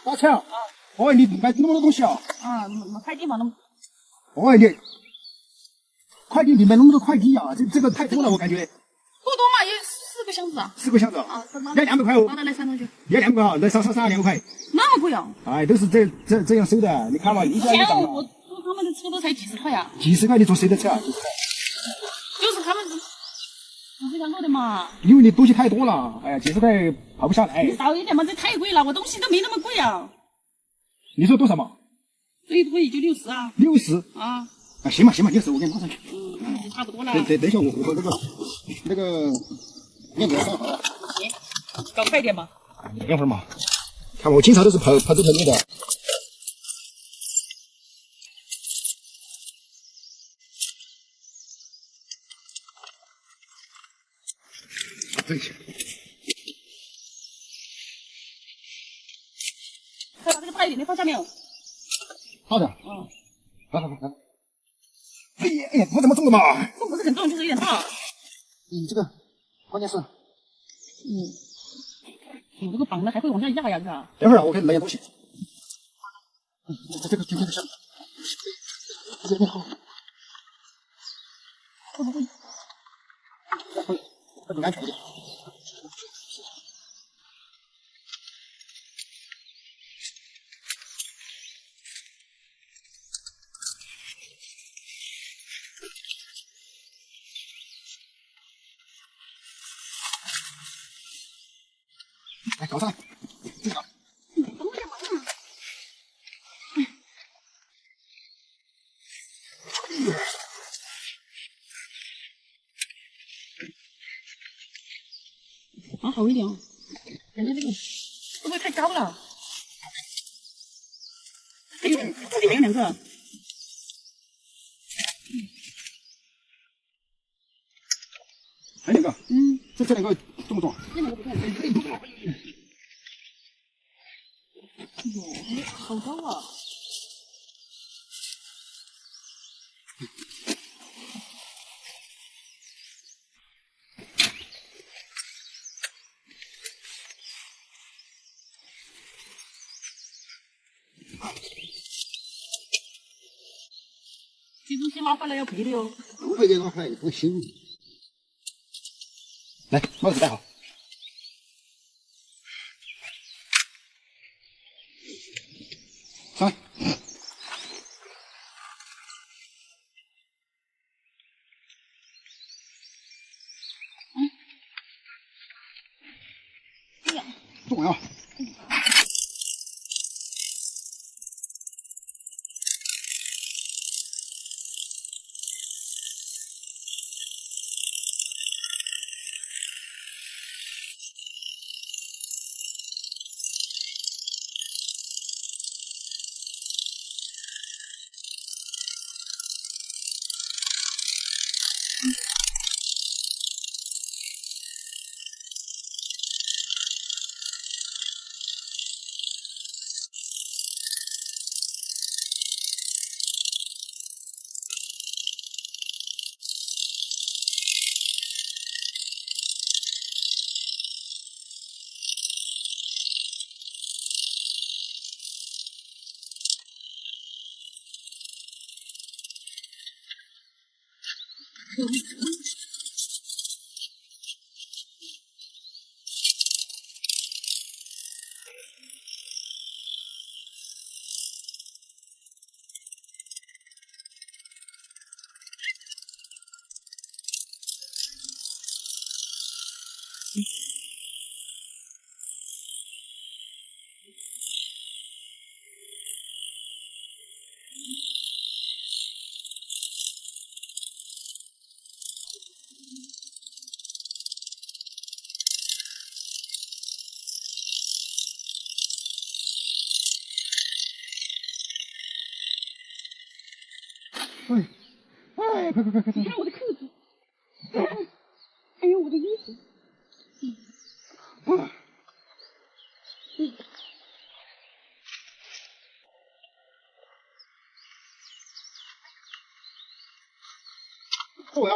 大强，哦，你买那么多东西啊？啊，快递嘛，哦，你快递里面那么多快递啊，这个太多了，我感觉。不多嘛，有4个箱子啊。4个箱子啊，要200块哦。拿来3张去。要200块啊，来少2块。那么贵啊？哎，都是这样收的，你看嘛，一家一张我做他们的车都才几十块呀。几十块，你坐谁的车啊？就是他们非常多的嘛。因为你东西太多了，哎呀，几十块跑不下来。少一点嘛，这太贵了，我东西都没那么贵啊。你说多少嘛？最多也就60啊。60啊。啊，行吧，60我给你拿上去。那差不多了。等一下，我那个面膜放好了。行，搞快点嘛。等一会儿嘛，看我经常都是跑这条路的。对。快把这个大一点的放下面哦。好的。嗯。好。哎呀，不怎么重的嘛。这不是很重，就是有点大。这个关键是，你这个绑的还会往下压呀，是吧？等会儿我给你拿点东西。这个上。这边好。会不会？会更安全一点。来，搞上来，这个。好一点哦。感觉这个会不会太高了？这里还有2个。还有2个。这2个重不重？这2个不重。哟，好高啊！这东西拉回来要赔的哟。不赔给拉回来也不行。来，帽子戴好。上来。重啊！哎，哎，快！你看我的裤子，还有我的衣服。我呀！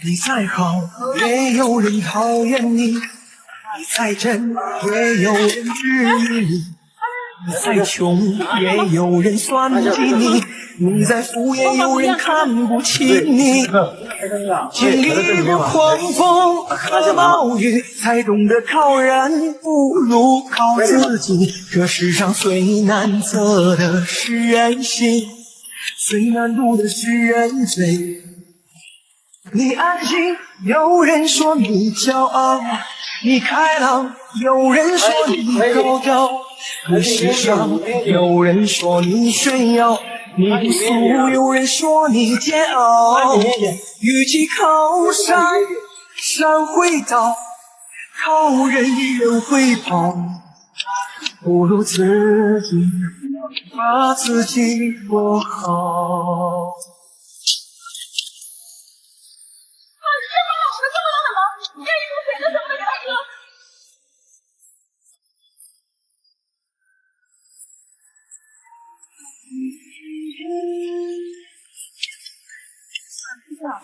你再好，也有人讨厌你；你再真，也有人质疑你。你再穷也有人算计你，你再富也有人看不起你。经历过狂风和暴雨，才懂得靠人不如靠自己。这世上最难测的是人心，最难渡的是人罪。你安静，有人说你骄傲；你开朗，有人说你高调；你时尚，有人说你炫耀；你不俗，有人说你煎熬。与其靠山，山会倒；靠人，人会跑。不如自己把自己过好。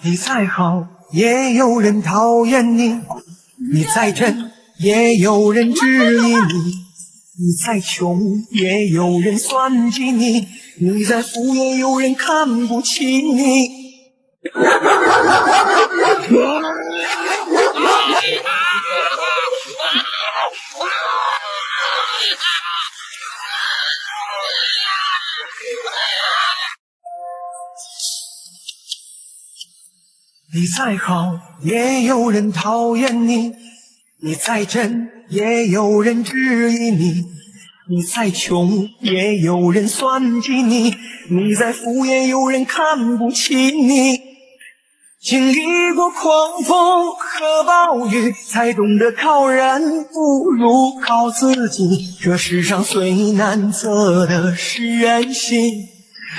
你再好，也有人讨厌你；你再真，也有人质疑你；你再穷，也有人算计你；你再富，也有人看不起你。你再好，也有人讨厌你；你再真，也有人质疑你；你再穷，也有人算计你；你再富，也有人看不起你。经历过狂风和暴雨，才懂得靠人不如靠自己。这世上最难测的是人心，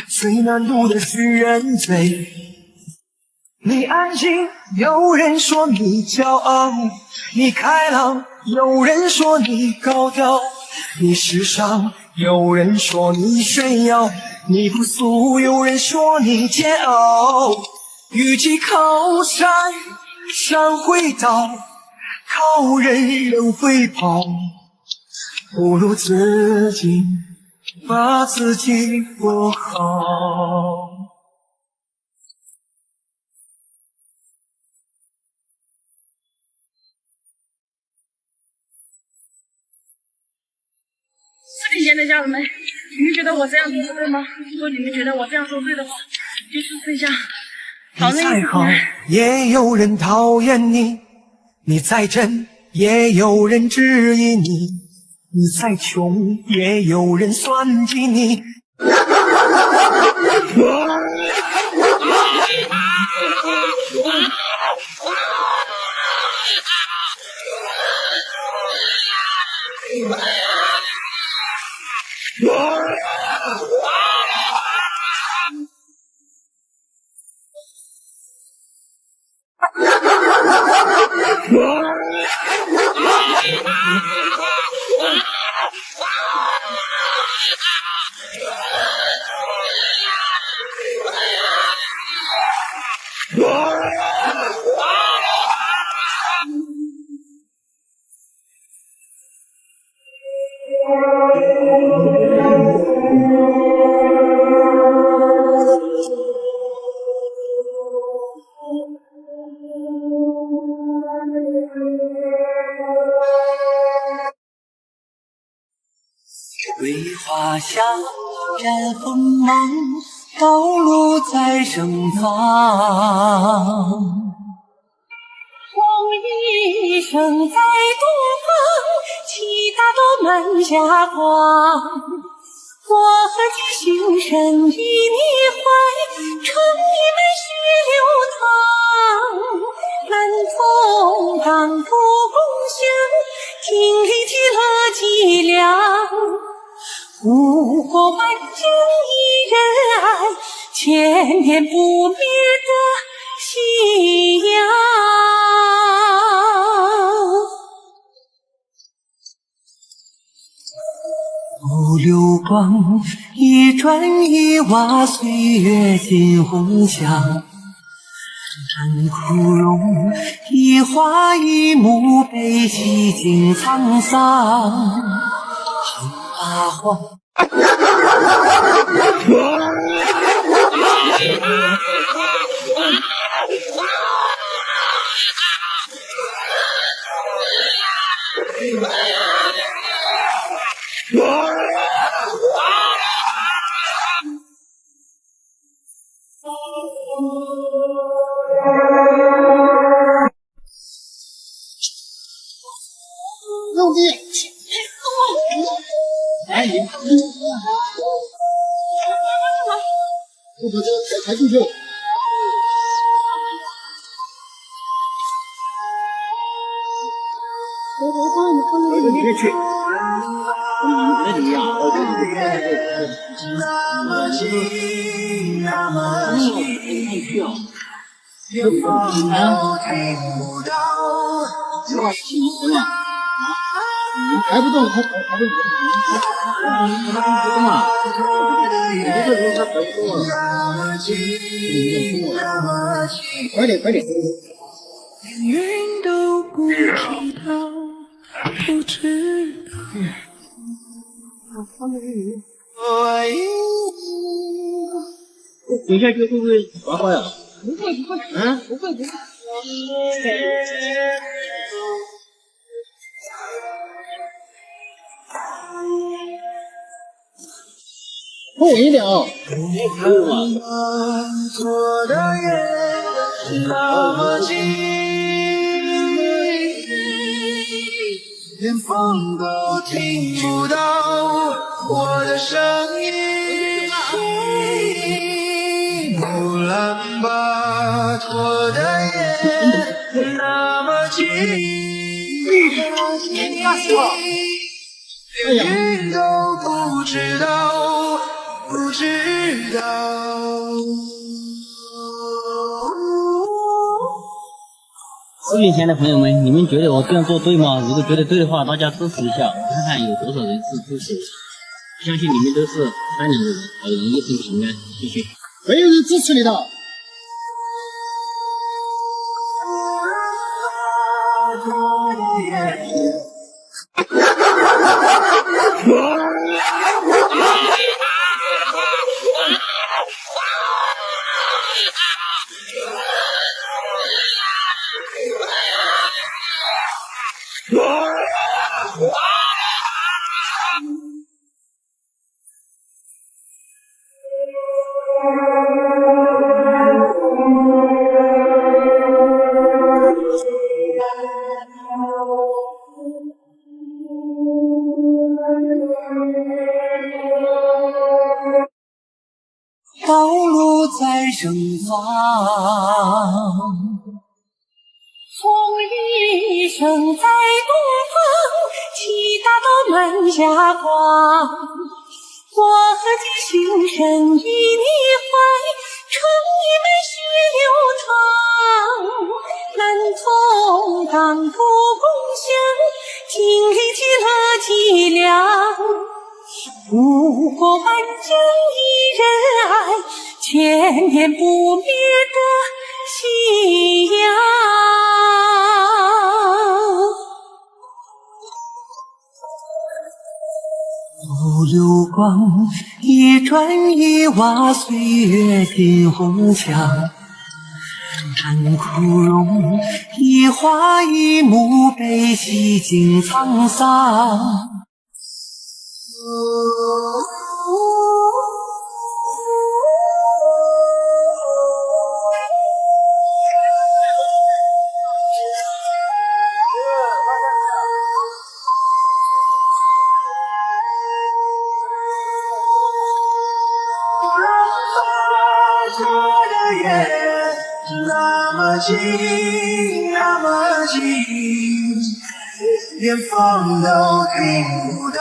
最难渡的是人罪。你安静，有人说你骄傲；你开朗，有人说你高调；你时尚，有人说你炫耀；你不俗，有人说你煎熬。与其靠山，山会倒；靠人，人会跑。不如自己把自己过好。亲爱的家人们，你们觉得我这样子说对吗？如果你们觉得我这样说对的话，就试一下。你再好，也有人讨厌你；你再真，也有人质疑你；你再穷，也有人算计你。桂花香，绽锋芒，道路在盛放。风一声在东方，七大都满霞光。我和你心深与你怀，成一门血流淌。门头当烛共享，听一听乐寂寥。五国万众一人爱，千年不灭的信仰。不流光，一砖一瓦，岁月尽红香。真枯荣，一花一木，悲喜尽沧桑。横谎。用力！哎，你，我把这个抬进去。你别去。那怎么样？抬不动，他抬不动。你这时候他抬不动了。快点，快点。云都不知道，不知道。滚下去会不会滑滑呀？不会不会，嗯，不会不会。靠稳一点啊！做的夜那么近，连风都听不到我的声音。乌兰巴托的夜那么近，连云都不知道，不知道。视频前的朋友们，你们觉得我这样做对吗？如果觉得对的话，大家支持一下，看看有多少人是支持我。相信你们都是善良的人，好人一生平安。谢谢。没有人支持你的。道路在盛放，风一声在东方，气大到满家光。我的心神与你怀，成一枚血流淌。南风当头共享，经历极了凄凉。如果万江一人爱，千年不灭的信仰。不流光，一砖一瓦，岁月尽红墙。战枯荣，一花一木，悲喜尽沧桑。那么近，那么近，连风都听不到，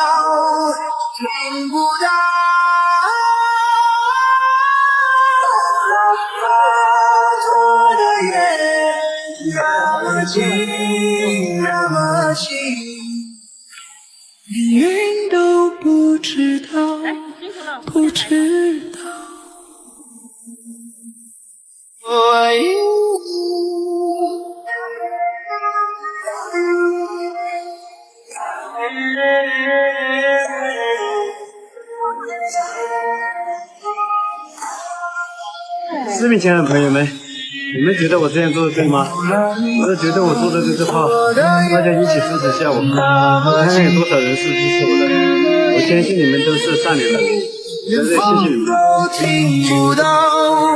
听不到。做的夜，那么近，那么近，连云都不知道，不知道。我爱你。视频前的朋友们，你们觉得我这样做的对吗？我是觉得我做的对的话，大家一起支持下我，看看有多少人是支持我的。我相信你们都是善良的人，在这里谢谢你们。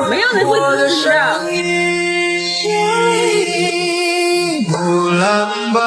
没有人会支持的。乌兰巴